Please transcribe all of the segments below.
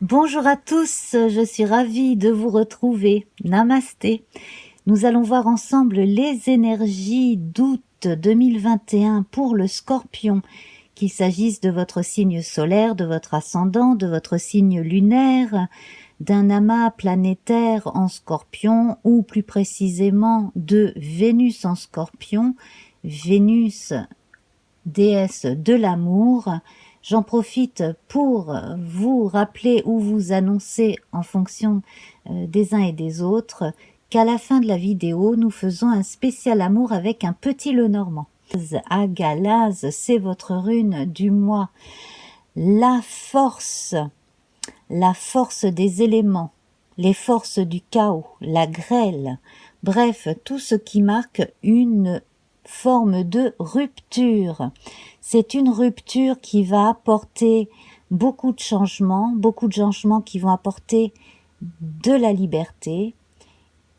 Bonjour à tous, je suis ravie de vous retrouver. Namasté. Nous allons voir ensemble les énergies d'août 2021 pour le Scorpion, qu'il s'agisse de votre signe solaire, de votre ascendant, de votre signe lunaire, d'un amas planétaire en Scorpion ou plus précisément de Vénus en Scorpion, Vénus déesse de l'amour. J'en profite pour vous rappeler ou vous annoncer en fonction des uns et des autres qu'à la fin de la vidéo, nous faisons un spécial amour avec un petit Lenormand. Agalaz, c'est votre rune du mois. La force des éléments, les forces du chaos, la grêle, bref, tout ce qui marque une forme de rupture. C'est une rupture qui va apporter beaucoup de changements qui vont apporter de la liberté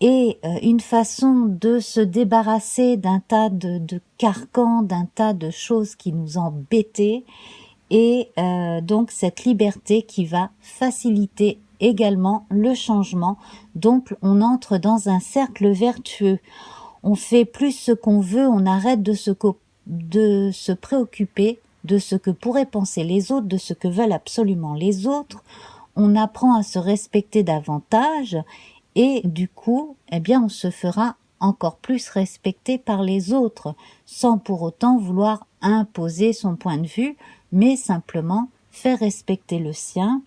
et une façon de se débarrasser d'un tas de carcans, d'un tas de choses qui nous embêtaient et donc cette liberté qui va faciliter également le changement. Donc on entre dans un cercle vertueux. On fait plus ce qu'on veut, on arrête de se préoccuper de ce que pourraient penser les autres, de ce que veulent absolument les autres. On apprend à se respecter davantage et du coup, eh bien, on se fera encore plus respecter par les autres, sans pour autant vouloir imposer son point de vue, mais simplement faire respecter le sien.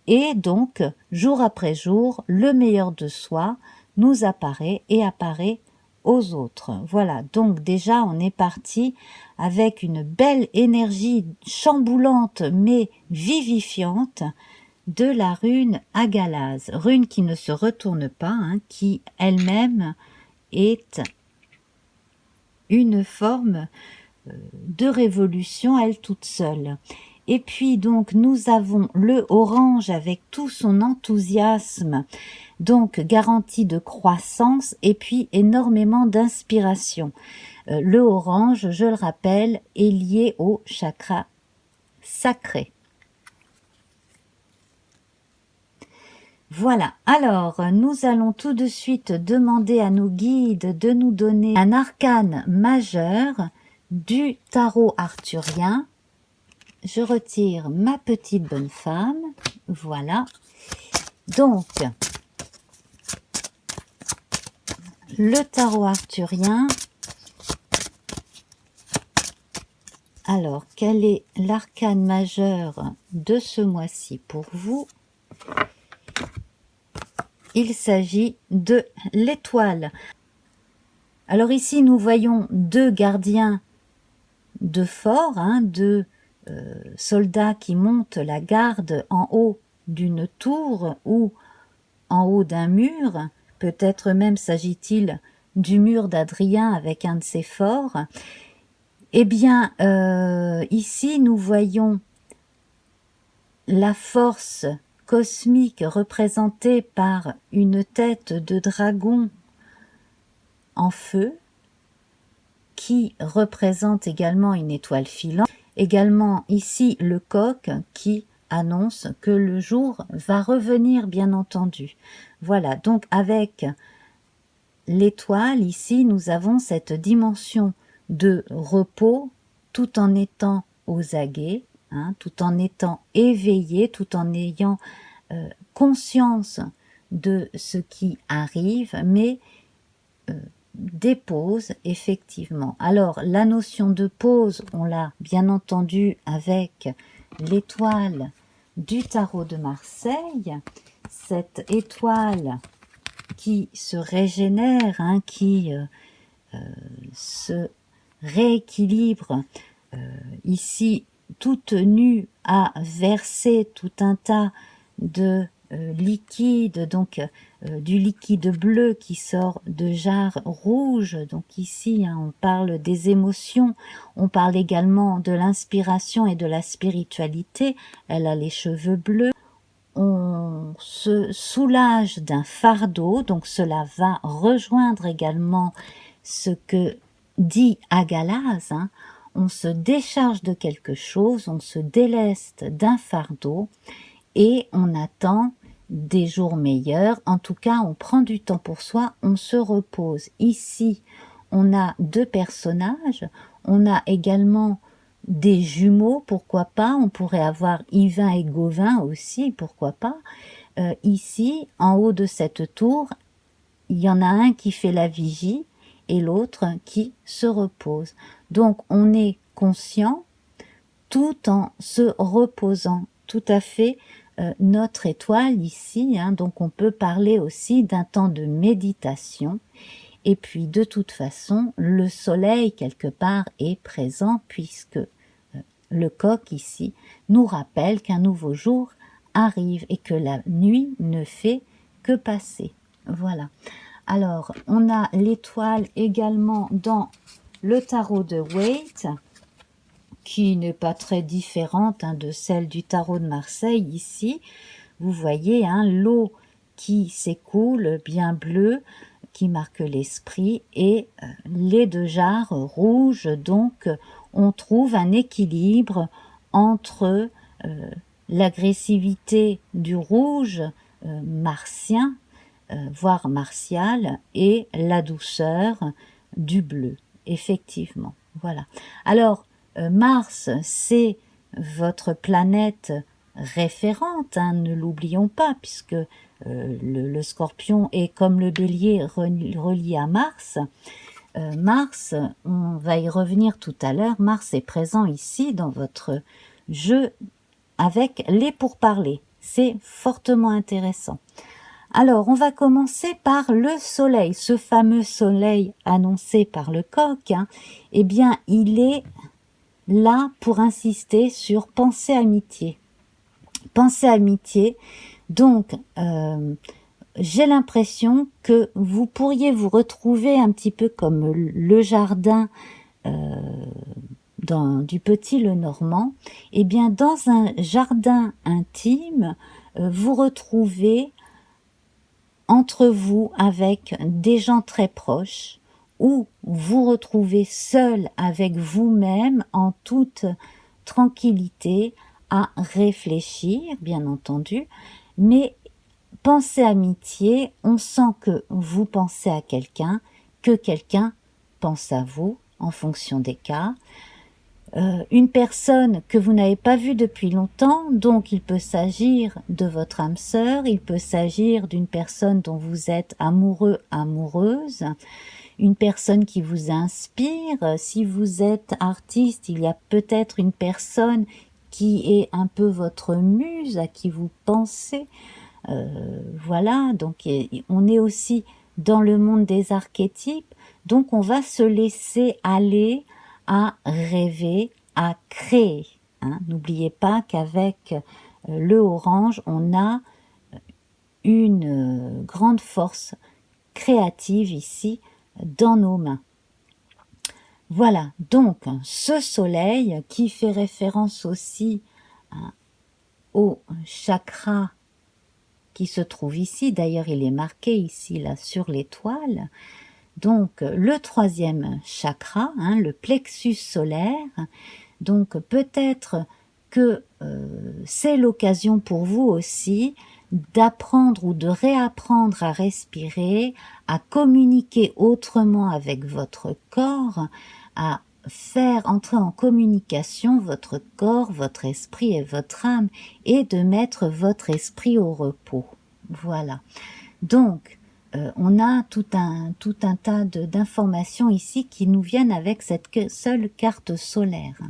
Et donc, jour après jour, le meilleur de soi nous apparaît et apparaît aux autres. Voilà, donc déjà on est parti avec une belle énergie chamboulante mais vivifiante de la rune Agalaz, rune qui ne se retourne pas, qui elle-même est une forme de révolution, elle toute seule. Et puis donc nous avons le orange avec tout son enthousiasme, donc garantie de croissance et puis énormément d'inspiration. Le orange, je le rappelle, est lié au chakra sacré. Voilà, alors nous allons tout de suite demander à nos guides de nous donner un arcane majeur du tarot arthurien. Je retire ma petite bonne femme, voilà. Donc, le tarot arthurien. Alors, quel est l'arcane majeur de ce mois-ci pour vous? Il s'agit de l'étoile. Alors ici, nous voyons deux gardiens de fort, deux soldats qui montent la garde en haut d'une tour ou en haut d'un mur. Peut-être même s'agit-il du mur d'Adrien avec un de ses forts. Eh bien, ici, nous voyons la force cosmique représentée par une tête de dragon en feu, qui représente également une étoile filante. Également ici le coq qui annonce que le jour va revenir, bien entendu. Voilà, donc avec l'étoile, ici, nous avons cette dimension de repos, tout en étant aux aguets, tout en étant éveillé, tout en ayant conscience de ce qui arrive, mais des pauses, effectivement. Alors, la notion de pause, on l'a bien entendu avec l'étoile du tarot de Marseille, cette étoile qui se régénère, qui se rééquilibre, ici toute nue à verser tout un tas de liquide, donc du liquide bleu qui sort de jarres rouges. Donc ici, on parle des émotions, on parle également de l'inspiration et de la spiritualité. Elle a les cheveux bleus. On se soulage d'un fardeau, donc cela va rejoindre également ce que dit Agalaz. On se décharge de quelque chose, on se déleste d'un fardeau et on attend des jours meilleurs. En tout cas, on prend du temps pour soi, on se repose. Ici, on a deux personnages, on a également des jumeaux, pourquoi pas, on pourrait avoir Yvain et Gauvin aussi, pourquoi pas. Ici, en haut de cette tour, il y en a un qui fait la vigie et l'autre qui se repose. Donc on est conscient tout en se reposant, tout à fait notre étoile ici, hein, donc on peut parler aussi d'un temps de méditation. Et puis de toute façon, le soleil quelque part est présent puisque le coq ici nous rappelle qu'un nouveau jour arrive et que la nuit ne fait que passer. Voilà. Alors, on a l'étoile également dans le tarot de Waite, qui n'est pas très différente hein, de celle du tarot de Marseille ici. Vous voyez, hein, l'eau qui s'écoule, bien bleue, qui marque l'esprit, et les deux jarres rouges. Donc, on trouve un équilibre entre l'agressivité du rouge martien, voire martial, et la douceur du bleu, effectivement. Voilà. Alors, Mars, c'est votre planète référente, hein, ne l'oublions pas, puisque le Scorpion est comme le Bélier relié à Mars. Mars, on va y revenir tout à l'heure, Mars est présent ici dans votre jeu avec les pourparlers. C'est fortement intéressant. Alors, on va commencer par le soleil, ce fameux soleil annoncé par le coq. Hein, eh bien, il est là pour insister sur pensée amitié. Pensée amitié, donc j'ai l'impression que vous pourriez vous retrouver un petit peu comme le jardin du Petit Lenormand. Eh bien, dans un jardin intime, vous retrouvez entre vous avec des gens très proches, ou vous retrouvez seul avec vous-même en toute tranquillité à réfléchir, bien entendu, mais pensez amitié, on sent que vous pensez à quelqu'un, que quelqu'un pense à vous en fonction des cas. Une personne que vous n'avez pas vue depuis longtemps, donc il peut s'agir de votre âme sœur, il peut s'agir d'une personne dont vous êtes amoureux, amoureuse, une personne qui vous inspire. Si vous êtes artiste, il y a peut-être une personne qui est un peu votre muse, à qui vous pensez. Voilà, donc on est aussi dans le monde des archétypes, donc on va se laisser aller à rêver, à créer. Hein. N'oubliez pas qu'avec le orange, on a une grande force créative ici dans nos mains. Voilà, donc ce soleil qui fait référence aussi au chakra qui se trouve ici, d'ailleurs il est marqué ici là sur l'étoile, donc le troisième chakra, hein, le plexus solaire. Donc peut-être que c'est l'occasion pour vous aussi d'apprendre ou de réapprendre à respirer, à communiquer autrement avec votre corps, à faire entrer en communication votre corps, votre esprit et votre âme, et de mettre votre esprit au repos. Voilà. Donc, on a tout un tas d'informations ici qui nous viennent avec cette seule carte solaire.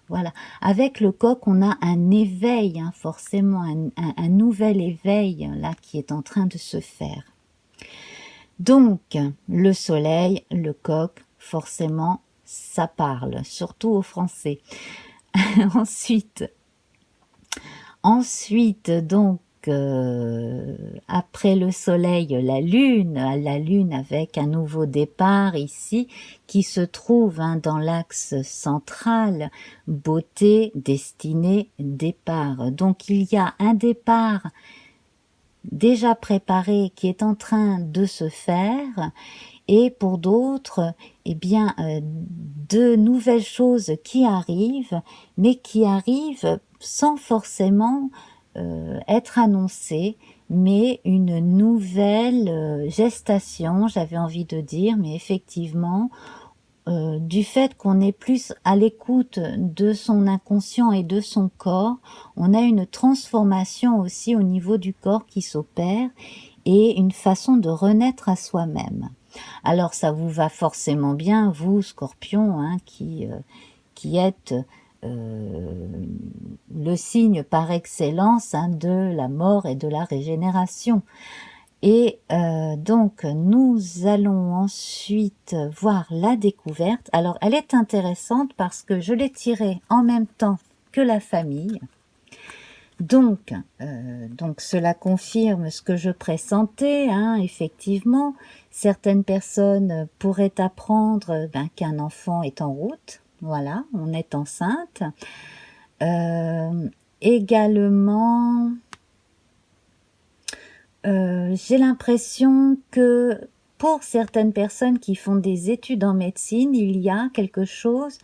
Voilà. Avec le coq, on a un éveil, hein, forcément, un nouvel éveil là qui est en train de se faire. Donc, le soleil, le coq, forcément, ça parle, surtout aux Français. Ensuite, donc, après le soleil, la lune avec un nouveau départ ici, qui se trouve hein, dans l'axe central, beauté, destinée, départ. Donc il y a un départ déjà préparé qui est en train de se faire, et pour d'autres, eh bien, de nouvelles choses qui arrivent, mais qui arrivent sans forcément être annoncée, mais une nouvelle gestation, j'avais envie de dire, mais effectivement, du fait qu'on est plus à l'écoute de son inconscient et de son corps, on a une transformation aussi au niveau du corps qui s'opère et une façon de renaître à soi-même. Alors ça vous va forcément bien, vous, Scorpion, hein, qui êtes le signe par excellence, hein, de la mort et de la régénération. Et donc nous allons ensuite voir la découverte. Alors elle est intéressante parce que je l'ai tirée en même temps que la famille. Donc cela confirme ce que je pressentais, hein, effectivement. Certaines personnes pourraient apprendre qu'un enfant est en route. Voilà, on est enceinte. Également, j'ai l'impression que pour certaines personnes qui font des études en médecine, il y a quelque chose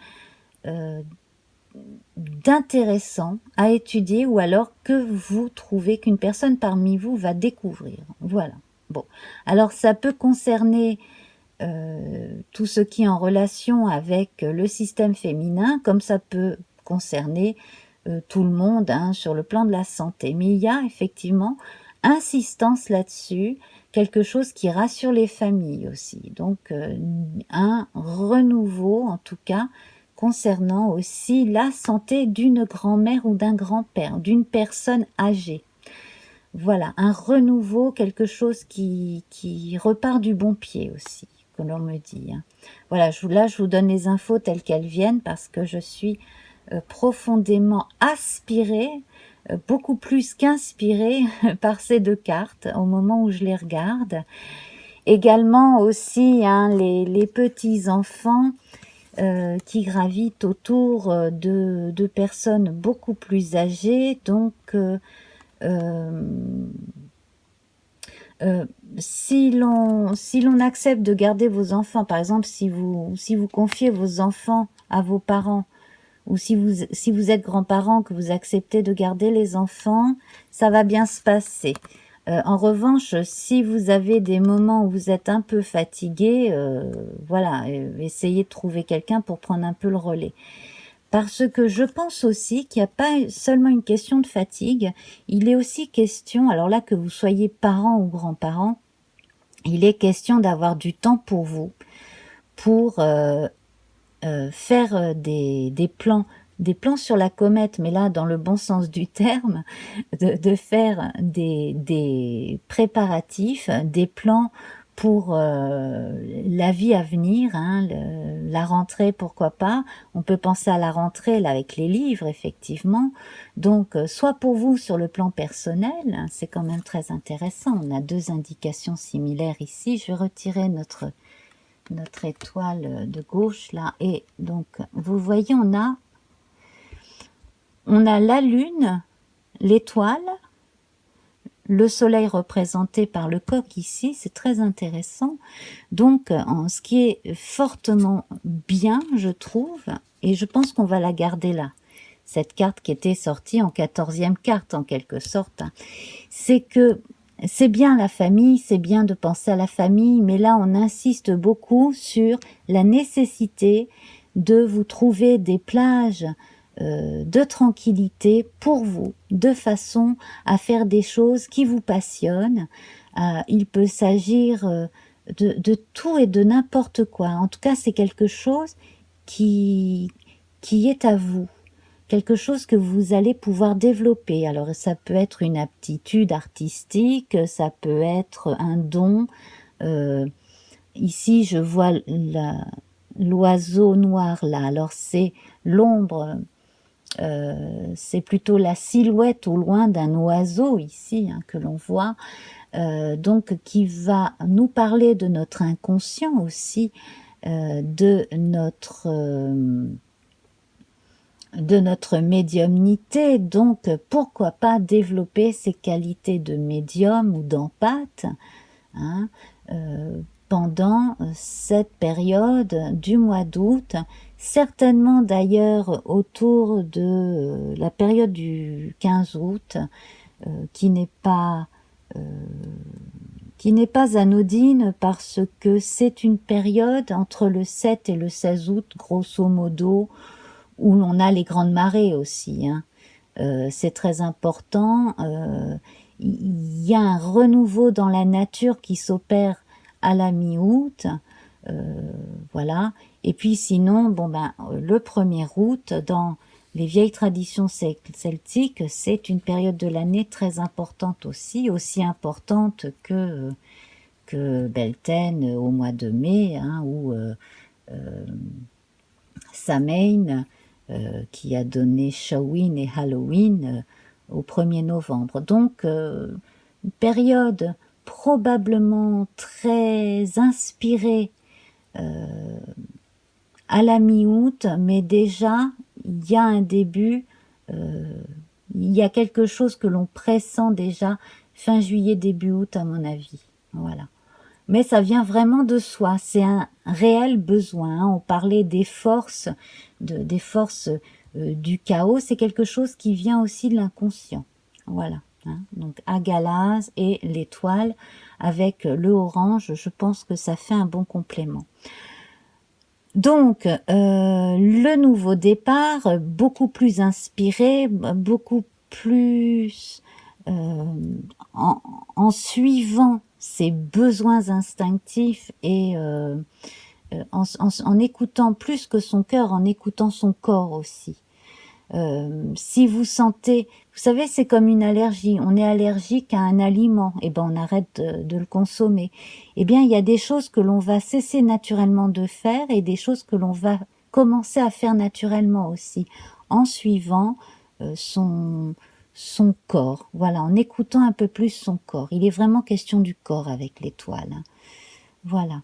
d'intéressant à étudier, ou alors que vous trouvez qu'une personne parmi vous va découvrir. Voilà. Bon, alors ça peut concerner tout ce qui est en relation avec le système féminin, comme ça peut concerner tout le monde, hein, sur le plan de la santé. Mais il y a effectivement insistance là-dessus, quelque chose qui rassure les familles aussi. Donc un renouveau, en tout cas, concernant aussi la santé d'une grand-mère ou d'un grand-père, d'une personne âgée. Voilà, un renouveau, quelque chose qui repart du bon pied aussi, que l'on me dit, hein. Voilà, là je vous donne les infos telles qu'elles viennent parce que je suis profondément aspirée, beaucoup plus qu'inspirée par ces deux cartes au moment où je les regarde. Également aussi, hein, les petits-enfants qui gravitent autour de personnes beaucoup plus âgées, donc si l'on accepte de garder vos enfants, par exemple si vous confiez vos enfants à vos parents, ou si vous êtes grands-parents, que vous acceptez de garder les enfants, ça va bien se passer. En revanche, si vous avez des moments où vous êtes un peu fatigué, voilà, essayez de trouver quelqu'un pour prendre un peu le relais. Parce que je pense aussi qu'il n'y a pas seulement une question de fatigue, il est aussi question, alors là que vous soyez parents ou grands-parents, il est question d'avoir du temps pour vous, pour faire des plans sur la comète, mais là dans le bon sens du terme, de faire des préparatifs, des plans pour la vie à venir, hein, la rentrée, pourquoi pas. On peut penser à la rentrée là avec les livres, effectivement. Donc soit pour vous sur le plan personnel, hein, c'est quand même très intéressant. On a deux indications similaires ici. Je vais retirer notre étoile de gauche là, et donc vous voyez on a la lune, l'étoile, le soleil représenté par le coq ici, c'est très intéressant. Donc en ce qui est fortement bien, je trouve, et je pense qu'on va la garder là, cette carte qui était sortie en 14e carte en quelque sorte, hein, c'est que c'est bien la famille, c'est bien de penser à la famille, mais là on insiste beaucoup sur la nécessité de vous trouver des plages de tranquillité pour vous, de façon à faire des choses qui vous passionnent. Il peut s'agir de tout et de n'importe quoi. En tout cas, c'est quelque chose qui est à vous. Quelque chose que vous allez pouvoir développer. Alors ça peut être une aptitude artistique, ça peut être un don. Ici je vois l'oiseau noir là, alors c'est l'ombre, c'est plutôt la silhouette au loin d'un oiseau ici, hein, que l'on voit, donc qui va nous parler de notre inconscient aussi, de notre médiumnité, donc pourquoi pas développer ces qualités de médium ou d'empathe, hein, pendant cette période du mois d'août, certainement d'ailleurs autour de la période du 15 août, qui n'est pas anodine, parce que c'est une période entre le 7 et le 16 août, grosso modo, où l'on a les grandes marées aussi, hein. C'est très important. Il y a un renouveau dans la nature qui s'opère à la mi-août, voilà. Et puis sinon, bon ben, le 1er août, dans les vieilles traditions celtiques, c'est une période de l'année très importante aussi importante que Beltane au mois de mai, hein, ou Samhain, qui a donné Samhain et Halloween au 1er novembre. Donc, une période probablement très inspirée à la mi-août, mais déjà, il y a un début, il y a quelque chose que l'on pressent déjà fin juillet, début août, à mon avis. Voilà. Mais ça vient vraiment de soi, c'est un réel besoin, hein. On parlait des forces, des forces du chaos, c'est quelque chose qui vient aussi de l'inconscient. Voilà, hein. Donc Agalaz et l'étoile avec le orange, je pense que ça fait un bon complément. Donc, le nouveau départ, beaucoup plus inspiré, beaucoup plus en suivant ses besoins instinctifs et en écoutant plus que son cœur, en écoutant son corps aussi. Si vous sentez, vous savez, c'est comme une allergie, on est allergique à un aliment, et ben on arrête de le consommer. Eh bien, il y a des choses que l'on va cesser naturellement de faire et des choses que l'on va commencer à faire naturellement aussi, en suivant son corps, voilà, en écoutant un peu plus son corps. Il est vraiment question du corps avec l'étoile, hein. Voilà.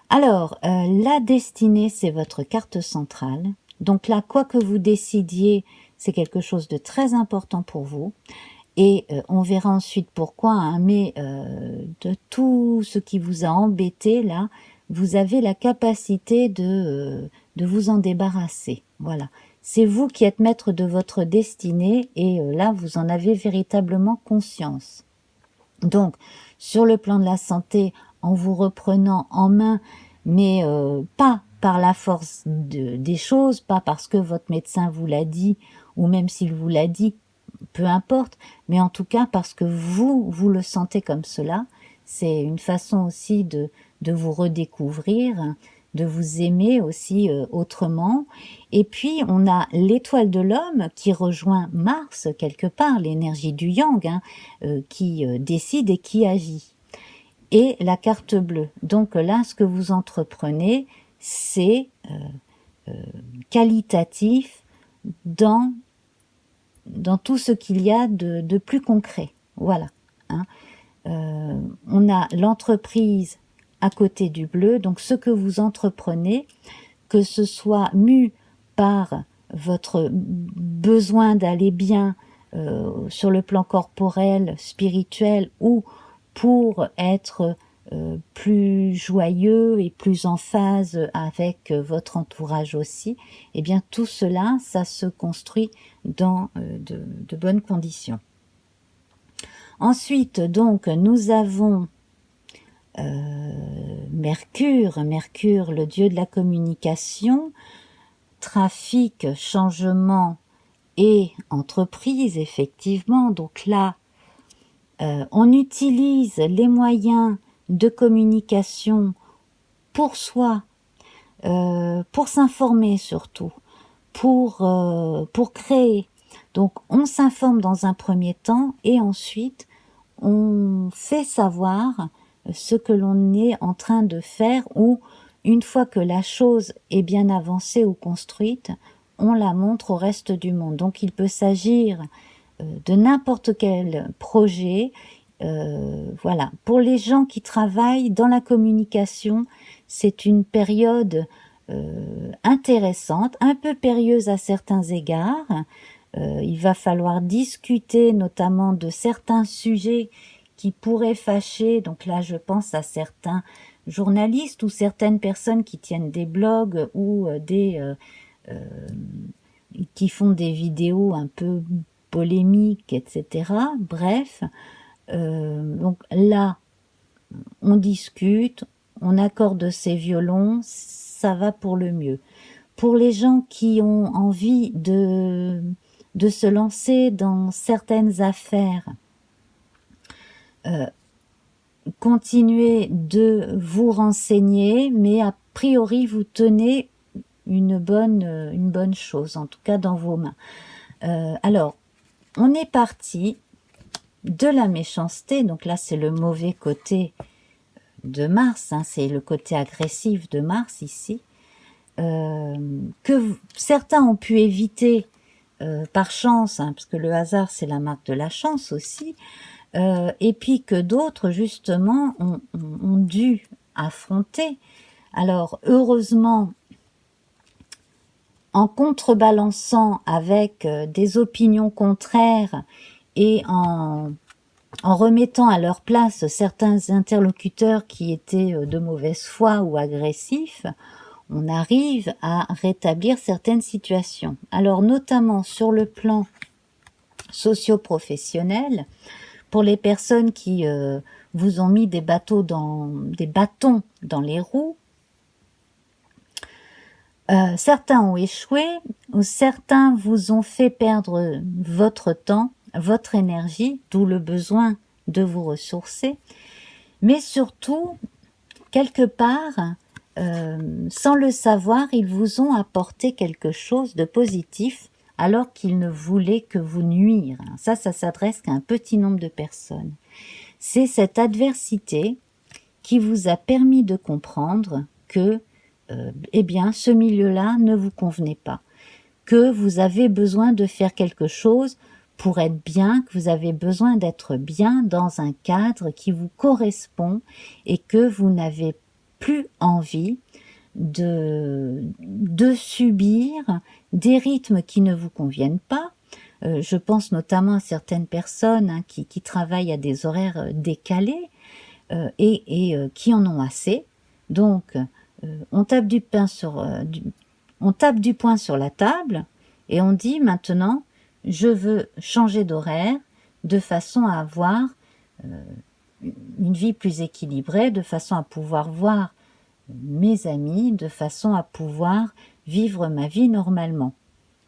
Alors, la destinée, c'est votre carte centrale. Donc là, quoi que vous décidiez, c'est quelque chose de très important pour vous. Et on verra ensuite pourquoi, hein, mais de tout ce qui vous a embêté, là, vous avez la capacité de vous en débarrasser. Voilà. C'est vous qui êtes maître de votre destinée et là, vous en avez véritablement conscience. Donc, sur le plan de la santé, en vous reprenant en main, mais pas par la force des choses, pas parce que votre médecin vous l'a dit, ou même s'il vous l'a dit, peu importe, mais en tout cas parce que vous le sentez comme cela. C'est une façon aussi de vous redécouvrir, de vous aimer aussi autrement. Et puis, on a l'étoile de l'homme qui rejoint Mars, quelque part, l'énergie du yang, hein, qui décide et qui agit. Et la carte bleue. Donc là, ce que vous entreprenez, c'est qualitatif dans tout ce qu'il y a de plus concret. Voilà, hein. On a l'entreprise à côté du bleu, donc ce que vous entreprenez, que ce soit mu par votre besoin d'aller bien sur le plan corporel, spirituel, ou pour être plus joyeux et plus en phase avec votre entourage aussi, eh bien tout cela, ça se construit dans de bonnes conditions. Ensuite, donc, nous avons Mercure, le dieu de la communication, trafic, changement et entreprise, effectivement. Donc là, on utilise les moyens de communication pour soi, pour s'informer surtout, pour créer. Donc on s'informe dans un premier temps et ensuite on fait savoir ce que l'on est en train de faire, ou une fois que la chose est bien avancée ou construite, on la montre au reste du monde. Donc il peut s'agir de n'importe quel projet. Voilà. Pour les gens qui travaillent dans la communication, c'est une période intéressante, un peu périlleuse à certains égards. Il va falloir discuter notamment de certains sujets qui pourraient fâcher. Donc là, je pense à certains journalistes ou certaines personnes qui tiennent des blogs ou qui font des vidéos un peu polémique, etc. Bref, donc là, on discute, on accorde ses violons, ça va pour le mieux. Pour les gens qui ont envie de se lancer dans certaines affaires, continuez de vous renseigner, mais a priori vous tenez une bonne chose, en tout cas dans vos mains. Alors, on est parti de la méchanceté, donc là c'est le mauvais côté de Mars, hein, c'est le côté agressif de Mars ici, que certains ont pu éviter par chance, hein, parce que le hasard c'est la marque de la chance aussi, et puis que d'autres justement ont dû affronter. Alors heureusement, en contrebalançant avec des opinions contraires et en remettant à leur place certains interlocuteurs qui étaient de mauvaise foi ou agressifs, on arrive à rétablir certaines situations. Alors notamment sur le plan socio-professionnel, pour les personnes qui vous ont mis des bâtons dans les roues, certains ont échoué, ou certains vous ont fait perdre votre temps, votre énergie, d'où le besoin de vous ressourcer, mais surtout, quelque part, sans le savoir, ils vous ont apporté quelque chose de positif, alors qu'ils ne voulaient que vous nuire. Ça s'adresse qu'à un petit nombre de personnes. C'est cette adversité qui vous a permis de comprendre que eh bien, ce milieu-là ne vous convenait pas, que vous avez besoin de faire quelque chose pour être bien, que vous avez besoin d'être bien dans un cadre qui vous correspond et que vous n'avez plus envie de subir des rythmes qui ne vous conviennent pas. Je pense notamment à certaines personnes hein, qui travaillent à des horaires décalés et qui en ont assez. Donc, on tape du poing sur la table et on dit maintenant, je veux changer d'horaire de façon à avoir une vie plus équilibrée, de façon à pouvoir voir mes amis, de façon à pouvoir vivre ma vie normalement.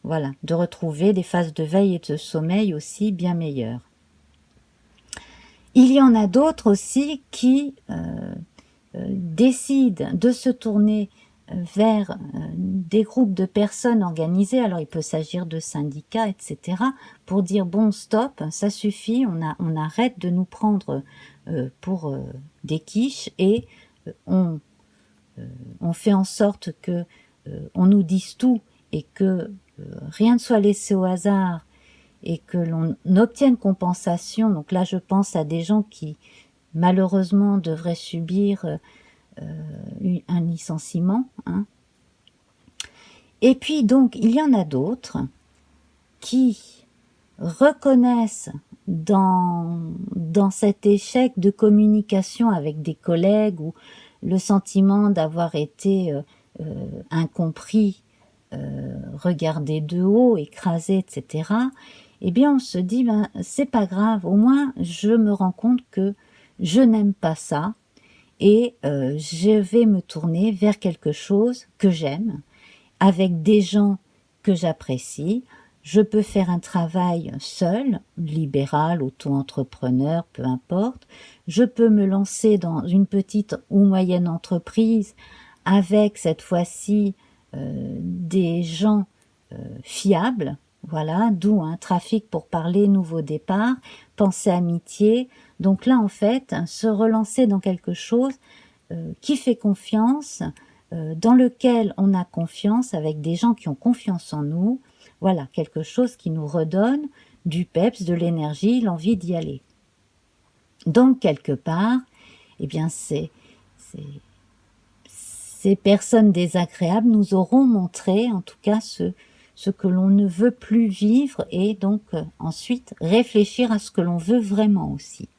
Voilà, de retrouver des phases de veille et de sommeil aussi bien meilleures. Il y en a d'autres aussi qui décident de se tourner vers des groupes de personnes organisées, alors il peut s'agir de syndicats, etc., pour dire bon stop, ça suffit, on arrête de nous prendre pour des quiches et on fait en sorte que on nous dise tout et que rien ne soit laissé au hasard et que l'on obtienne compensation. Donc là, je pense à des gens qui, malheureusement, devraient subir un licenciement. Hein. Et puis, donc, il y en a d'autres qui reconnaissent dans cet échec de communication avec des collègues ou le sentiment d'avoir été incompris, regardé de haut, écrasé, etc., eh bien on se dit, ben, c'est pas grave, au moins je me rends compte que je n'aime pas ça et je vais me tourner vers quelque chose que j'aime, avec des gens que j'apprécie. Je peux faire un travail seul, libéral, auto-entrepreneur, peu importe. Je peux me lancer dans une petite ou moyenne entreprise avec cette fois-ci des gens fiables, voilà, d'où un trafic pour parler, nouveau départ, pensée amitié. Donc là, en fait, se relancer dans quelque chose qui fait confiance, dans lequel on a confiance, avec des gens qui ont confiance en nous. Voilà, quelque chose qui nous redonne du peps, de l'énergie, l'envie d'y aller. Donc, quelque part, eh bien, ces personnes désagréables nous auront montré, en tout cas, ce que l'on ne veut plus vivre et donc ensuite réfléchir à ce que l'on veut vraiment aussi.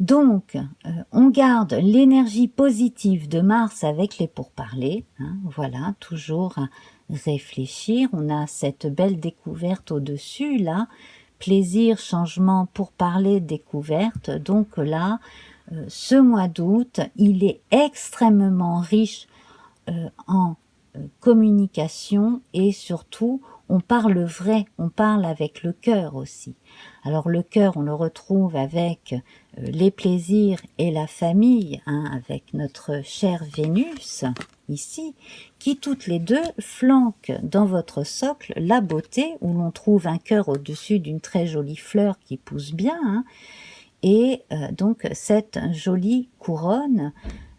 Donc, on garde l'énergie positive de Mars avec les pourparlers, hein, voilà, toujours réfléchir. On a cette belle découverte au-dessus, là, plaisir, changement pour parler découverte. Donc là, ce mois d'août, il est extrêmement riche en communication et surtout on parle vrai, on parle avec le cœur aussi. Alors le cœur, on le retrouve avec les plaisirs et la famille, hein, avec notre chère Vénus ici, qui toutes les deux flanquent dans votre socle la beauté, où l'on trouve un cœur au-dessus d'une très jolie fleur qui pousse bien, hein, et donc cette jolie couronne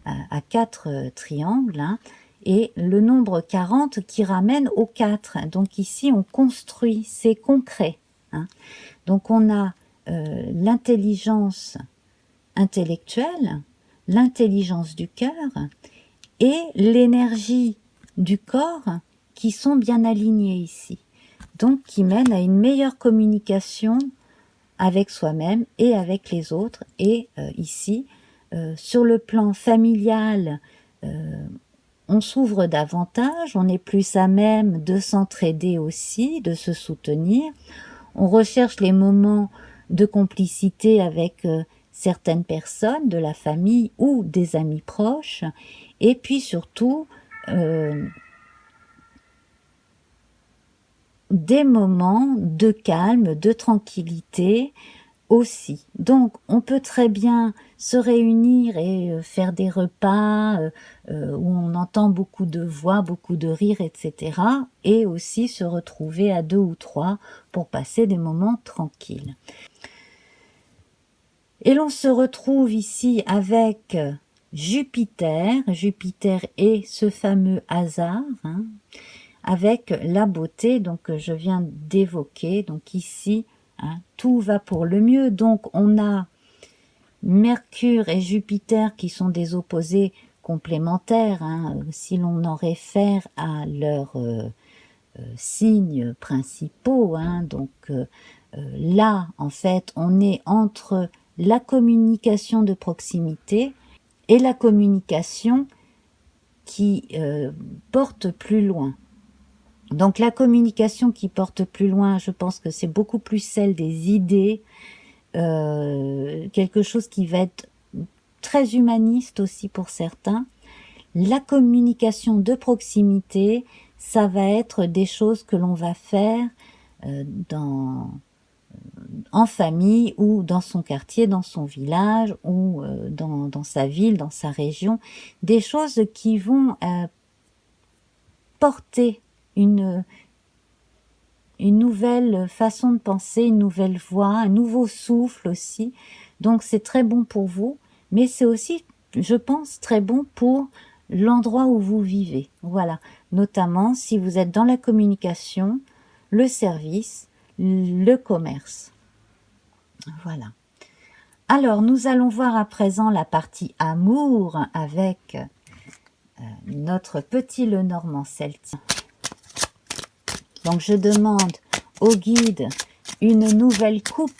à 4 triangles, hein, et le nombre 40 qui ramène au 4. Donc ici, on construit, c'est concret, hein. Donc on a l'intelligence intellectuelle, l'intelligence du cœur et l'énergie du corps qui sont bien alignés ici. Donc qui mènent à une meilleure communication avec soi-même et avec les autres. Et ici, sur le plan familial, on s'ouvre davantage, on est plus à même de s'entraider aussi, de se soutenir. On recherche les moments de complicité avec certaines personnes de la famille ou des amis proches. Et puis surtout, des moments de calme, de tranquillité aussi. Donc, on peut très bien se réunir et faire des repas où on entend beaucoup de voix, beaucoup de rires, etc. Et aussi se retrouver à 2 ou 3 pour passer des moments tranquilles. Et l'on se retrouve ici avec Jupiter. Jupiter est ce fameux hasard, hein, avec la beauté, donc je viens d'évoquer. Donc ici, hein, tout va pour le mieux. Donc on a Mercure et Jupiter qui sont des opposés complémentaires, hein, si l'on en réfère à leurs signes principaux, hein. Donc là, en fait, on est entre la communication de proximité et la communication qui porte plus loin. Donc la communication qui porte plus loin, je pense que c'est beaucoup plus celle des idées, quelque chose qui va être très humaniste aussi pour certains. La communication de proximité, ça va être des choses que l'on va faire en famille ou dans son quartier, dans son village ou dans sa ville, dans sa région. Des choses qui vont porter une nouvelle façon de penser, une nouvelle voix, un nouveau souffle aussi. Donc c'est très bon pour vous, mais c'est aussi, je pense, très bon pour l'endroit où vous vivez. Voilà, notamment si vous êtes dans la communication, le service, le commerce. Voilà. Alors, nous allons voir à présent la partie amour avec notre petit Lenormand celtique. Donc je demande au guide une nouvelle coupe.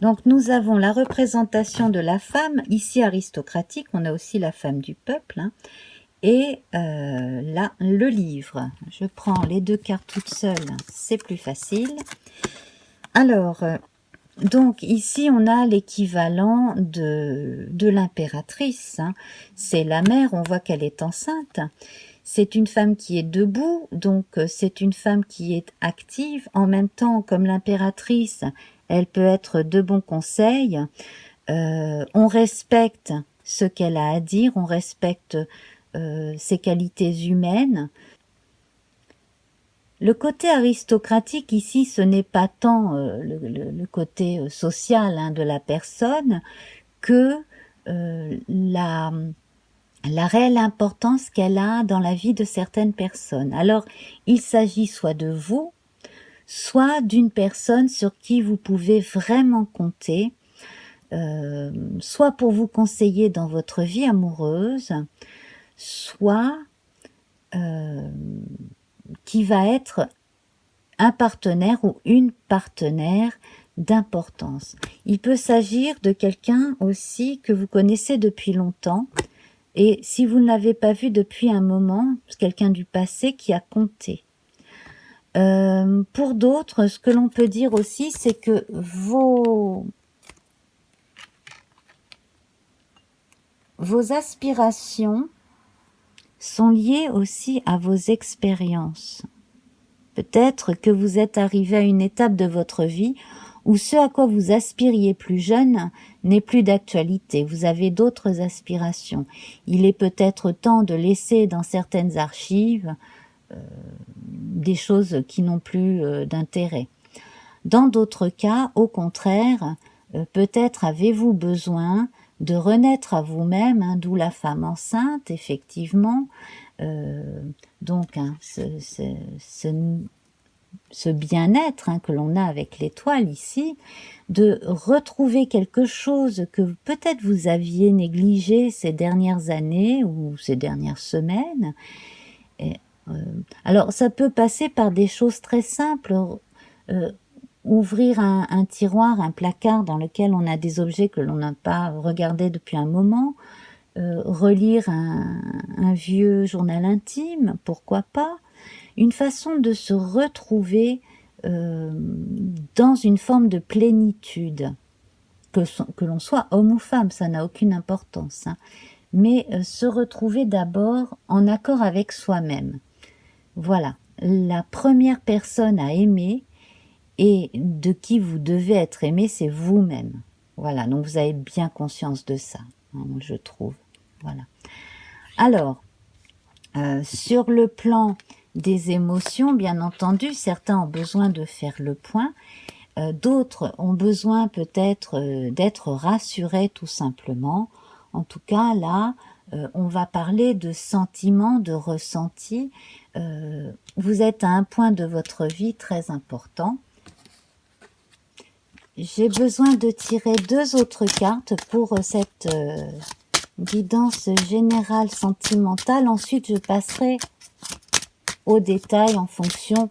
Donc nous avons la représentation de la femme, ici aristocratique, on a aussi la femme du peuple, hein, et là le livre. Je prends les 2 cartes toutes seules, c'est plus facile. Alors, donc ici on a l'équivalent de l'impératrice, hein. C'est la mère, on voit qu'elle est enceinte. C'est une femme qui est debout, donc c'est une femme qui est active. En même temps, comme l'impératrice, elle peut être de bons conseils. On respecte ce qu'elle a à dire, on respecte ses qualités humaines. Le côté aristocratique ici, ce n'est pas tant le côté social, hein, de la personne que la réelle importance qu'elle a dans la vie de certaines personnes. Alors, il s'agit soit de vous, soit d'une personne sur qui vous pouvez vraiment compter, soit pour vous conseiller dans votre vie amoureuse, soit qui va être un partenaire ou une partenaire d'importance. Il peut s'agir de quelqu'un aussi que vous connaissez depuis longtemps, et si vous ne l'avez pas vu depuis un moment, c'est quelqu'un du passé qui a compté. Pour d'autres, ce que l'on peut dire aussi, c'est que vos aspirations sont liées aussi à vos expériences. Peut-être que vous êtes arrivé à une étape de votre vie où ce à quoi vous aspiriez plus jeune n'est plus d'actualité. Vous avez d'autres aspirations. Il est peut-être temps de laisser dans certaines archives des choses qui n'ont plus d'intérêt. Dans d'autres cas, au contraire, peut-être avez-vous besoin de renaître à vous-même, hein, d'où la femme enceinte, effectivement. Donc, hein, ce bien-être, hein, que l'on a avec l'étoile ici, de retrouver quelque chose que peut-être vous aviez négligé ces dernières années ou ces dernières semaines. Et, alors, ça peut passer par des choses très simples. Ouvrir un tiroir, un placard dans lequel on a des objets que l'on n'a pas regardés depuis un moment, relire un vieux journal intime, pourquoi pas, une façon de se retrouver dans une forme de plénitude, que l'on soit homme ou femme, ça n'a aucune importance, hein, mais se retrouver d'abord en accord avec soi-même. Voilà, la première personne à aimer et de qui vous devez être aimé, c'est vous-même. Voilà, donc vous avez bien conscience de ça, hein, je trouve. Voilà. Alors, sur le plan des émotions, bien entendu, certains ont besoin de faire le point, d'autres ont besoin peut-être d'être rassurés tout simplement. En tout cas, là, on va parler de sentiments, de ressentis. Vous êtes à un point de votre vie très important. J'ai besoin de tirer 2 autres cartes pour cette guidance générale sentimentale. Ensuite, je passerai aux détails en fonction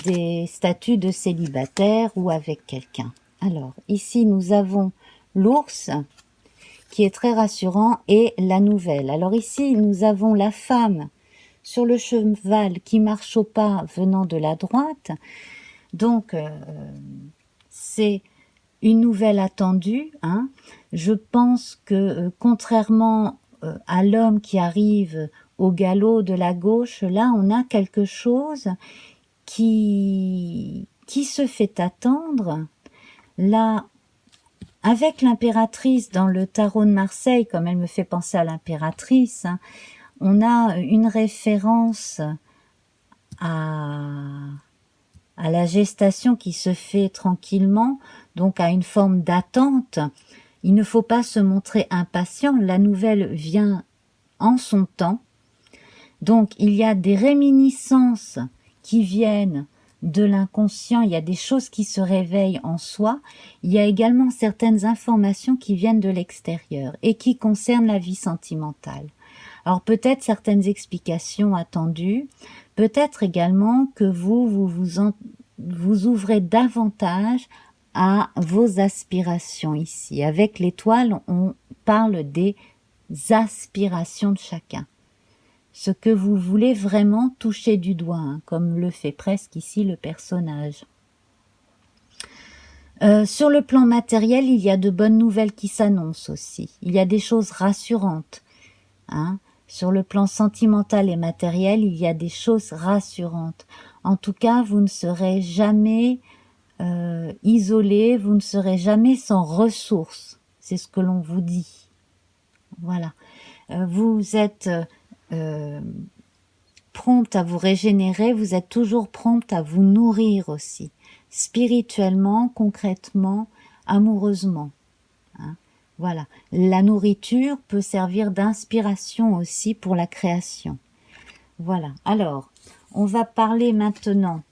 des statuts de célibataire ou avec quelqu'un. Alors, ici, nous avons l'ours qui est très rassurant et la nouvelle. Alors ici, nous avons la femme sur le cheval qui marche au pas venant de la droite. Donc, c'est une nouvelle attendue, hein. Je pense que contrairement à l'homme qui arrive au galop de la gauche, là on a quelque chose qui se fait attendre. Là, avec l'impératrice dans le tarot de Marseille, comme elle me fait penser à l'impératrice, hein, on a une référence à la gestation qui se fait tranquillement, donc à une forme d'attente. Il ne faut pas se montrer impatient, la nouvelle vient en son temps. Donc il y a des réminiscences qui viennent de l'inconscient, il y a des choses qui se réveillent en soi, il y a également certaines informations qui viennent de l'extérieur et qui concernent la vie sentimentale. Alors peut-être certaines explications attendues, peut-être également que vous ouvrez davantage à vos aspirations ici. Avec l'étoile, on parle des aspirations de chacun. Ce que vous voulez vraiment toucher du doigt, hein, comme le fait presque ici le personnage. Sur le plan matériel, il y a de bonnes nouvelles qui s'annoncent aussi. Il y a des choses rassurantes, hein. Sur le plan sentimental et matériel, il y a des choses rassurantes. En tout cas, vous ne serez jamais isolé, vous ne serez jamais sans ressources. C'est ce que l'on vous dit. Voilà. Vous êtes prompte à vous régénérer, vous êtes toujours prompte à vous nourrir aussi. Spirituellement, concrètement, amoureusement. Hein. Voilà. La nourriture peut servir d'inspiration aussi pour la création. Voilà. Alors, on va parler maintenant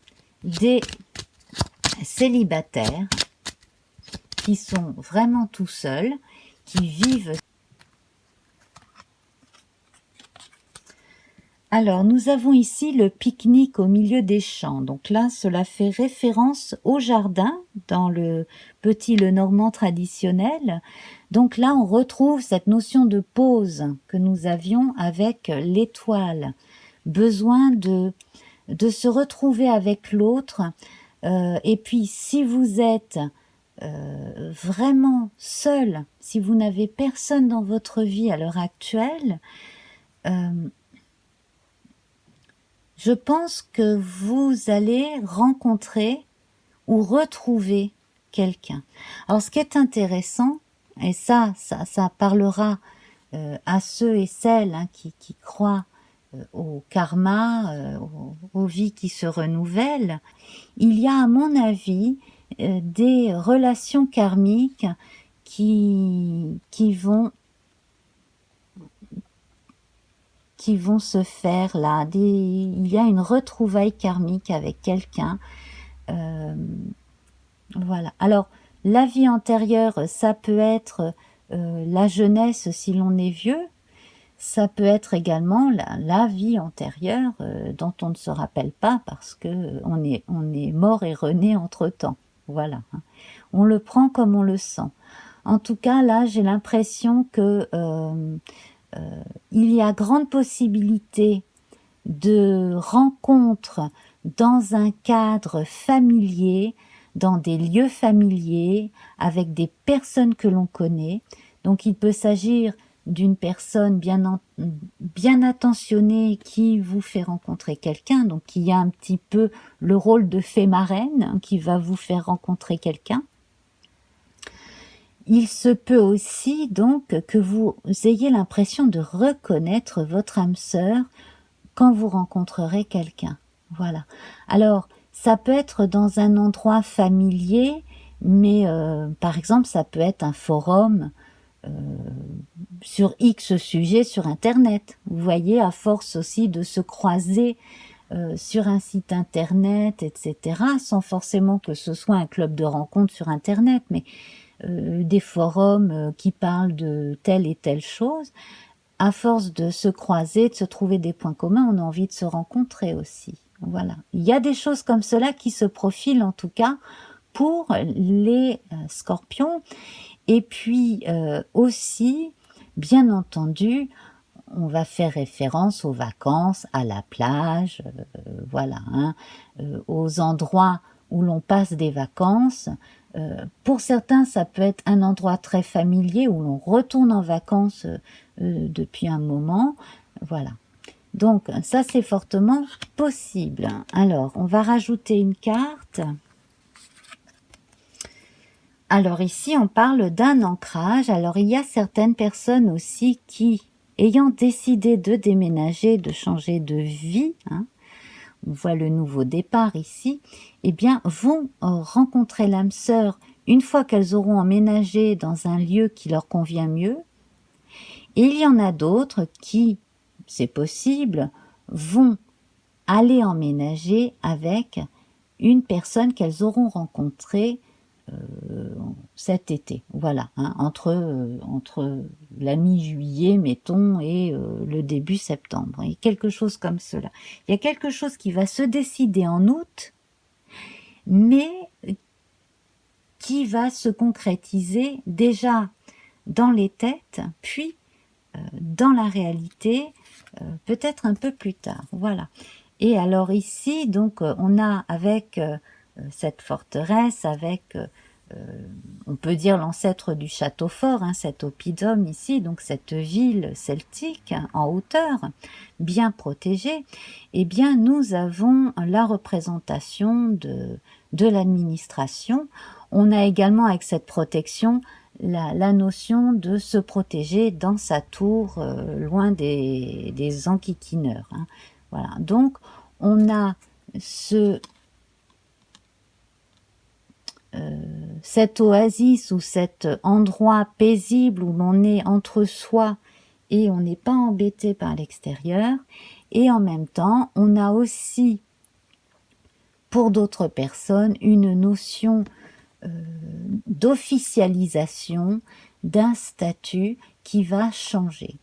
des célibataires qui sont vraiment tout seuls, qui vivent. Alors, nous avons ici le pique-nique au milieu des champs. Donc là, cela fait référence au jardin dans le petit Lenormand traditionnel. Donc là, on retrouve cette notion de pause que nous avions avec l'étoile. Besoin de se retrouver avec l'autre. Et puis, si vous êtes vraiment seul, si vous n'avez personne dans votre vie à l'heure actuelle, je pense que vous allez rencontrer ou retrouver quelqu'un. Alors, ce qui est intéressant, et ça parlera à ceux et celles qui croient au karma, aux vies qui se renouvellent, il y a, à mon avis, des relations karmiques qui vont se faire là. Il y a une retrouvaille karmique avec quelqu'un. Voilà. Alors, la vie antérieure, ça peut être la jeunesse si l'on est vieux. Ça peut être également la vie antérieure dont on ne se rappelle pas parce que on est mort et rené entre-temps. Voilà. On le prend comme on le sent. En tout cas, là, j'ai l'impression que il y a grande possibilité de rencontres dans un cadre familier, dans des lieux familiers, avec des personnes que l'on connaît. Donc il peut s'agir d'une personne bien attentionnée qui vous fait rencontrer quelqu'un, donc qui a un petit peu le rôle de fée marraine, qui va vous faire rencontrer quelqu'un. Il se peut aussi donc que vous ayez l'impression de reconnaître votre âme sœur quand vous rencontrerez quelqu'un. Voilà. Alors, ça peut être dans un endroit familier, mais par exemple, ça peut être un forum sur X sujet sur Internet. Vous voyez, à force aussi de se croiser sur un site Internet, etc., sans forcément que ce soit un club de rencontre sur Internet, mais des forums qui parlent de telle et telle chose, à force de se croiser, de se trouver des points communs, on a envie de se rencontrer aussi. Voilà. Il y a des choses comme cela qui se profilent en tout cas pour les scorpions. Et puis aussi, bien entendu, on va faire référence aux vacances, à la plage, voilà, aux endroits où l'on passe des vacances. Pour certains, ça peut être un endroit très familier où l'on retourne en vacances depuis un moment. Voilà. Donc, ça, c'est fortement possible. Alors, on va rajouter une carte. Alors ici, on parle d'un ancrage. Alors, il y a certaines personnes aussi qui, ayant décidé de déménager, de changer de vie, on voit le nouveau départ ici, eh bien, vont rencontrer l'âme sœur une fois qu'elles auront emménagé dans un lieu qui leur convient mieux. Et il y en a d'autres qui, c'est possible, vont aller emménager avec une personne qu'elles auront rencontrée cet été, voilà, entre la mi-juillet, mettons, et le début septembre, et quelque chose comme cela. Il y a quelque chose qui va se décider en août, mais qui va se concrétiser déjà dans les têtes, puis dans la réalité, peut-être un peu plus tard, voilà. Et alors ici, donc, on a avec cette forteresse, avec on peut dire l'ancêtre du château fort, cet oppidum ici, donc cette ville celtique en hauteur, bien protégée, eh bien nous avons la représentation de l'administration. On a également avec cette protection la notion de se protéger dans sa tour, loin des enquiquineurs. Voilà, donc on a cette oasis ou cet endroit paisible où l'on est entre soi et on n'est pas embêté par l'extérieur. Et en même temps, on a aussi, pour d'autres personnes, une notion d'officialisation d'un statut qui va changer.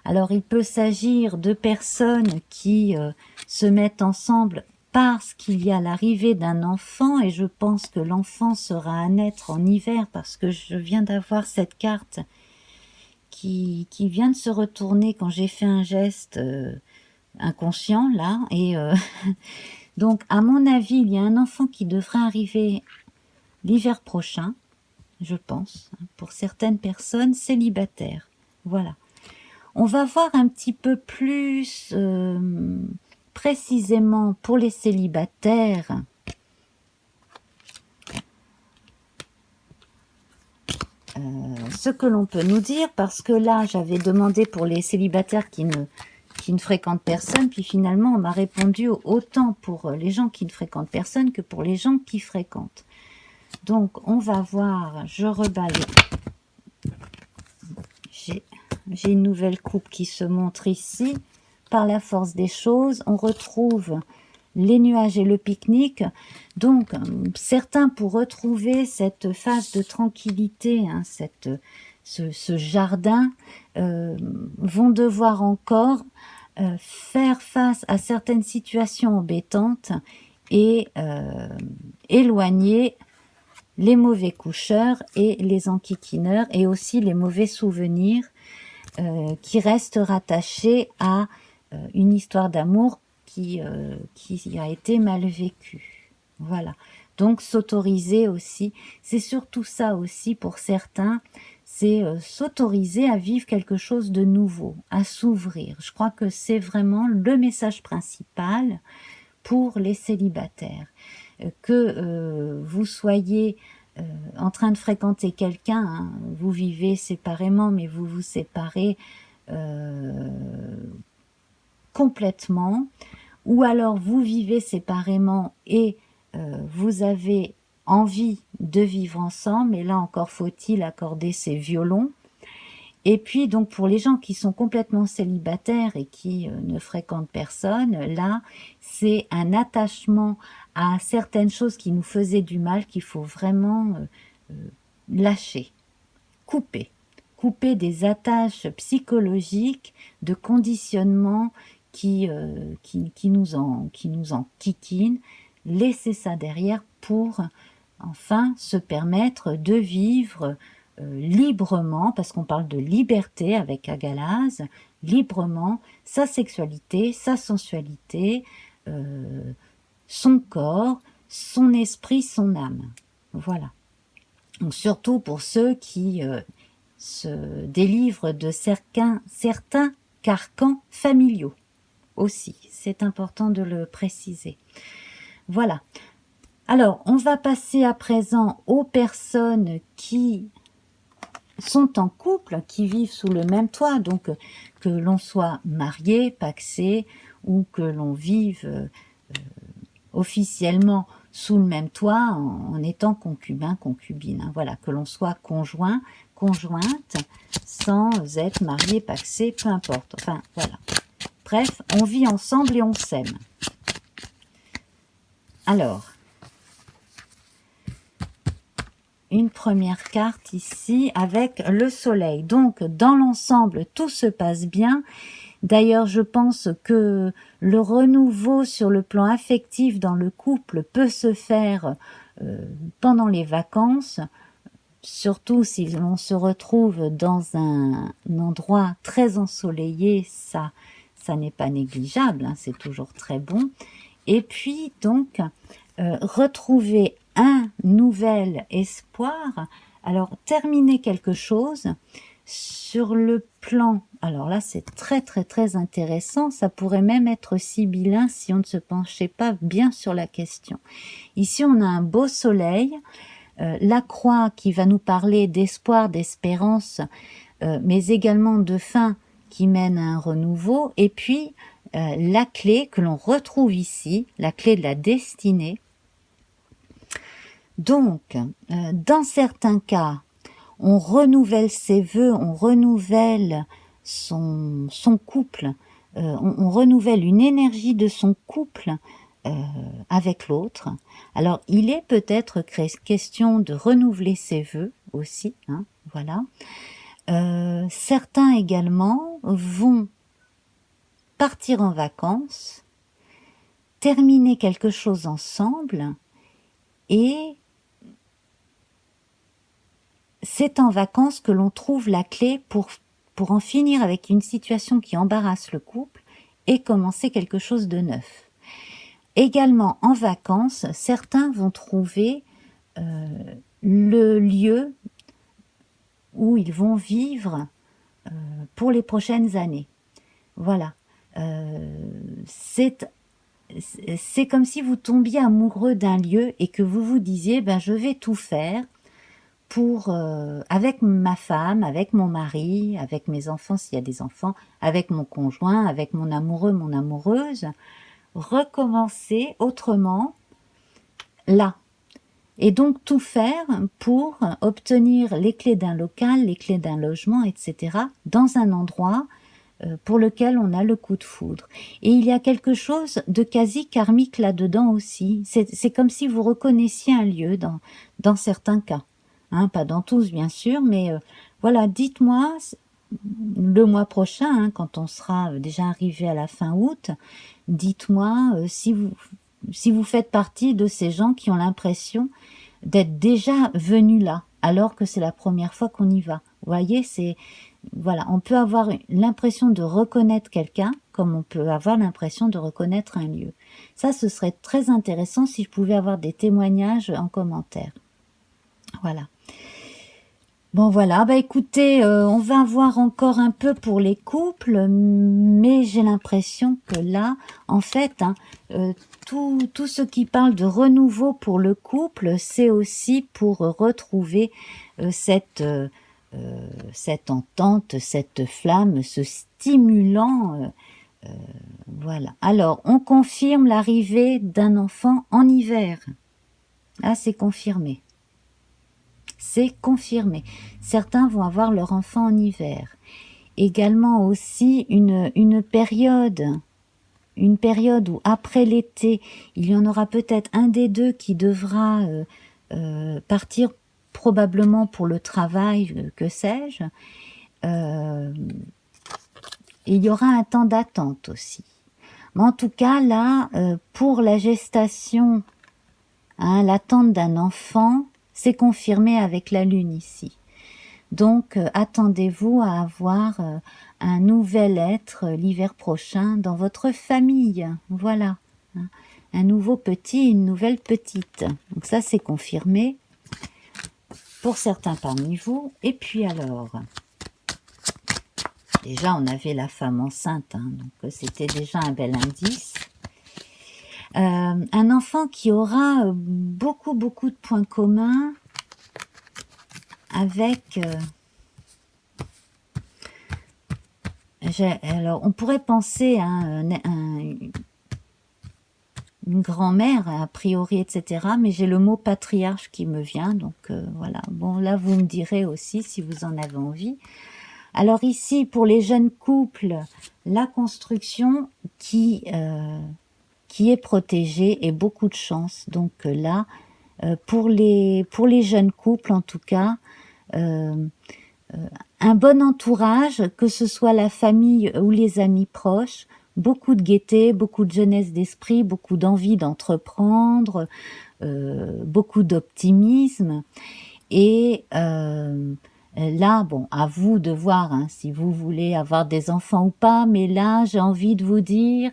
Alors il peut s'agir de personnes qui se mettent ensemble parce qu'il y a l'arrivée d'un enfant, et je pense que l'enfant sera à naître en hiver, parce que je viens d'avoir cette carte qui vient de se retourner quand j'ai fait un geste inconscient là, et donc à mon avis il y a un enfant qui devrait arriver l'hiver prochain, je pense, pour certaines personnes célibataires. Voilà. On va voir un petit peu plus précisément pour les célibataires ce que l'on peut nous dire, parce que là j'avais demandé pour les célibataires qui ne fréquentent personne, puis finalement on m'a répondu autant pour les gens qui ne fréquentent personne que pour les gens qui fréquentent. Donc on va voir, je reballe, j'ai une nouvelle coupe qui se montre ici. Par la force des choses, on retrouve les nuages et le pique-nique. Donc certains, pour retrouver cette phase de tranquillité, hein, ce jardin, vont devoir encore faire face à certaines situations embêtantes et éloigner les mauvais coucheurs et les enquiquineurs, et aussi les mauvais souvenirs qui restent rattachés à une histoire d'amour qui a été mal vécue. Voilà. Donc s'autoriser aussi, c'est surtout ça aussi pour certains, c'est s'autoriser à vivre quelque chose de nouveau, à s'ouvrir. Je crois que c'est vraiment le message principal pour les célibataires. Que vous soyez en train de fréquenter quelqu'un, hein, vous vivez séparément, mais vous vous séparez complètement, ou alors vous vivez séparément et vous avez envie de vivre ensemble, et là encore faut-il accorder ses violons. Et puis donc pour les gens qui sont complètement célibataires et qui ne fréquentent personne, là c'est un attachement à certaines choses qui nous faisaient du mal qu'il faut vraiment lâcher, couper des attaches psychologiques, de conditionnement qui nous enquiquinent, laisser ça derrière pour enfin se permettre de vivre librement, parce qu'on parle de liberté avec Agalaz, librement sa sexualité, sa sensualité, son corps, son esprit, son âme. Voilà. Donc surtout pour ceux qui se délivrent de certains carcans familiaux aussi. C'est important de le préciser. Voilà. Alors, on va passer à présent aux personnes qui sont en couple, qui vivent sous le même toit, donc que l'on soit marié, pacsé, ou que l'on vive officiellement sous le même toit en étant concubin, concubine. Hein, voilà, que l'on soit conjoint, conjointe, sans être marié, pacsé, peu importe. Enfin, voilà. Bref, on vit ensemble et on s'aime. Alors, une première carte ici avec le soleil. Donc, dans l'ensemble, tout se passe bien. D'ailleurs, je pense que le renouveau sur le plan affectif dans le couple peut se faire pendant les vacances, surtout si l'on se retrouve dans un endroit très ensoleillé, ça n'est pas négligeable, hein, c'est toujours très bon. Et puis, donc, retrouver un nouvel espoir. Alors, terminer quelque chose sur le plan, alors là c'est très intéressant, ça pourrait même être sibyllin si on ne se penchait pas bien sur la question. Ici on a un beau soleil, la croix qui va nous parler d'espoir, d'espérance, mais également de fin qui mène à un renouveau, et puis la clé que l'on retrouve ici, la clé de la destinée. Donc, dans certains cas, on renouvelle ses vœux, on renouvelle son couple, on renouvelle une énergie de son couple avec l'autre. Alors, il est peut-être question de renouveler ses vœux aussi, hein, voilà. Certains également vont partir en vacances, terminer quelque chose ensemble, et c'est en vacances que l'on trouve la clé pour en finir avec une situation qui embarrasse le couple et commencer quelque chose de neuf. Également en vacances, certains vont trouver le lieu où ils vont vivre pour les prochaines années. Voilà. C'est comme si vous tombiez amoureux d'un lieu et que vous vous disiez, ben, je vais tout faire pour, avec ma femme, avec mon mari, avec mes enfants s'il y a des enfants, avec mon conjoint, avec mon amoureux, mon amoureuse, recommencer autrement là. Et donc tout faire pour obtenir les clés d'un local, les clés d'un logement, etc. dans un endroit pour lequel on a le coup de foudre. Et il y a quelque chose de quasi karmique là-dedans aussi. C'est comme si vous reconnaissiez un lieu dans certains cas. Hein, pas dans tous bien sûr, mais voilà, dites-moi le mois prochain, hein, quand on sera déjà arrivé à la fin août, dites-moi si vous faites partie de ces gens qui ont l'impression d'être déjà venus là, alors que c'est la première fois qu'on y va. Vous voyez, voilà, on peut avoir l'impression de reconnaître quelqu'un, comme on peut avoir l'impression de reconnaître un lieu. Ça, ce serait très intéressant si je pouvais avoir des témoignages en commentaire. Voilà. Bon voilà, bah écoutez, on va voir encore un peu pour les couples, mais j'ai l'impression que là, en fait, hein, tout ce qui parle de renouveau pour le couple, c'est aussi pour retrouver cette entente, cette flamme, ce stimulant. Voilà. Alors, on confirme l'arrivée d'un enfant en hiver. Ah, c'est confirmé. C'est confirmé. Certains vont avoir leur enfant en hiver. Également aussi une période où après l'été, il y en aura peut-être un des deux qui devra partir probablement pour le travail, que sais-je. Il y aura un temps d'attente aussi. Mais en tout cas, là, pour la gestation, hein, l'attente d'un enfant, c'est confirmé avec la lune ici. Donc, attendez-vous à avoir un nouvel être l'hiver prochain dans votre famille. Voilà. Hein. Un nouveau petit, une nouvelle petite. Donc ça, c'est confirmé pour certains parmi vous. Et puis alors, déjà, on avait la femme enceinte. Hein, donc, c'était déjà un bel indice. Un enfant qui aura beaucoup de points communs avec... alors, on pourrait penser à une grand-mère, a priori, etc. Mais j'ai le mot patriarche qui me vient, donc voilà. Bon, là, vous me direz aussi si vous en avez envie. Alors ici, pour les jeunes couples, la construction qui est protégée et beaucoup de chance. Donc là, pour les jeunes couples, en tout cas, un bon entourage, que ce soit la famille ou les amis proches, beaucoup de gaieté, beaucoup de jeunesse d'esprit, beaucoup d'envie d'entreprendre, beaucoup d'optimisme. Et là, bon, à vous de voir hein, si vous voulez avoir des enfants ou pas, mais là, j'ai envie de vous dire,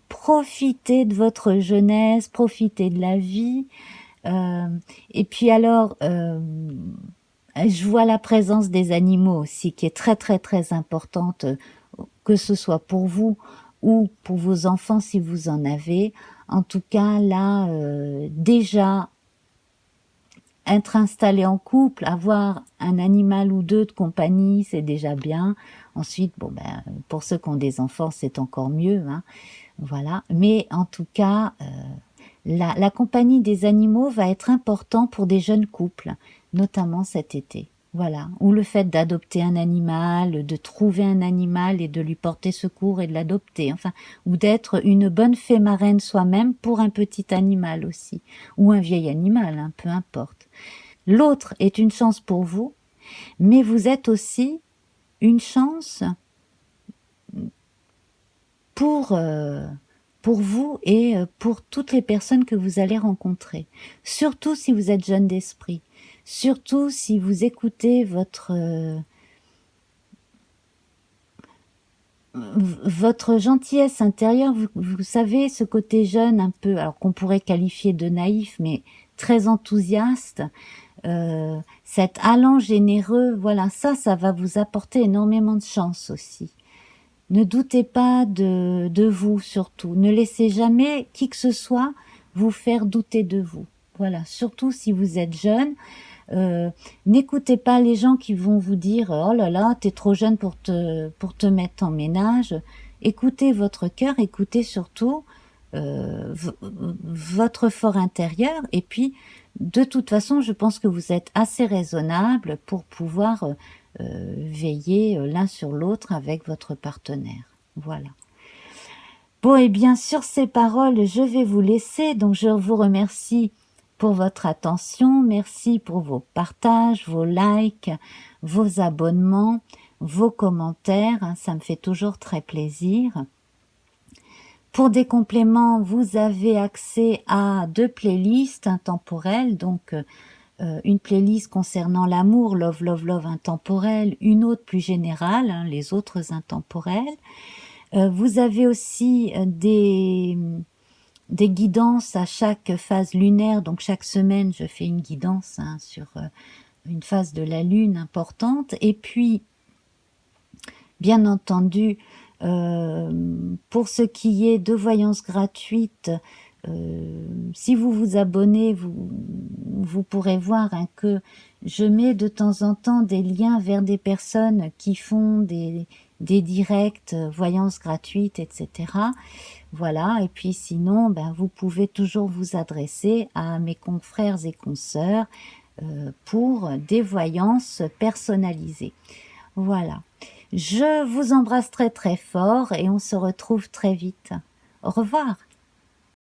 profitez de votre jeunesse, profitez de la vie. Et puis alors, je vois la présence des animaux aussi qui est très importante, que ce soit pour vous ou pour vos enfants si vous en avez. En tout cas, là, déjà, être installé en couple, avoir un animal ou deux de compagnie, c'est déjà bien. Ensuite, bon ben, pour ceux qui ont des enfants, c'est encore mieux, hein. Voilà. Mais en tout cas, la compagnie des animaux va être important pour des jeunes couples, notamment cet été. Voilà. Ou le fait d'adopter un animal, de trouver un animal et de lui porter secours et de l'adopter. Enfin, ou d'être une bonne fée marraine soi-même pour un petit animal aussi. Ou un vieil animal, hein, peu importe. L'autre est une chance pour vous, mais vous êtes aussi une chance pour vous et pour toutes les personnes que vous allez rencontrer. Surtout si vous êtes jeune d'esprit. Surtout si vous écoutez votre gentillesse intérieure, vous savez, ce côté jeune un peu, alors qu'on pourrait qualifier de naïf, mais très enthousiaste, cet allant généreux, voilà, ça va vous apporter énormément de chance aussi. Ne doutez pas de vous surtout. Ne laissez jamais qui que ce soit vous faire douter de vous. Voilà, surtout si vous êtes jeune. N'écoutez pas les gens qui vont vous dire « Oh là là, t'es trop jeune pour te mettre en ménage ». Écoutez votre cœur, écoutez surtout votre fort intérieur. Et puis, de toute façon, je pense que vous êtes assez raisonnable pour pouvoir veiller l'un sur l'autre avec votre partenaire. Voilà. Bon, et bien, sur ces paroles, je vais vous laisser. Donc, je vous remercie pour votre attention. Merci pour vos partages, vos likes, vos abonnements, vos commentaires. Ça me fait toujours très plaisir. Pour des compléments, vous avez accès à 2 playlists intemporelles. Donc, une playlist concernant l'amour, love, love, love intemporel, une autre plus générale, hein, les autres intemporels. Vous avez aussi des guidances à chaque phase lunaire, donc chaque semaine je fais une guidance hein, sur une phase de la lune importante. Et puis, bien entendu, pour ce qui est de voyance gratuite, si vous vous abonnez, vous pourrez voir hein, que je mets de temps en temps des liens vers des personnes qui font des directs, voyances gratuites, etc. Voilà, et puis sinon, ben, vous pouvez toujours vous adresser à mes confrères et consoeurs pour des voyances personnalisées. Voilà. Je vous embrasse très très fort et on se retrouve très vite. Au revoir.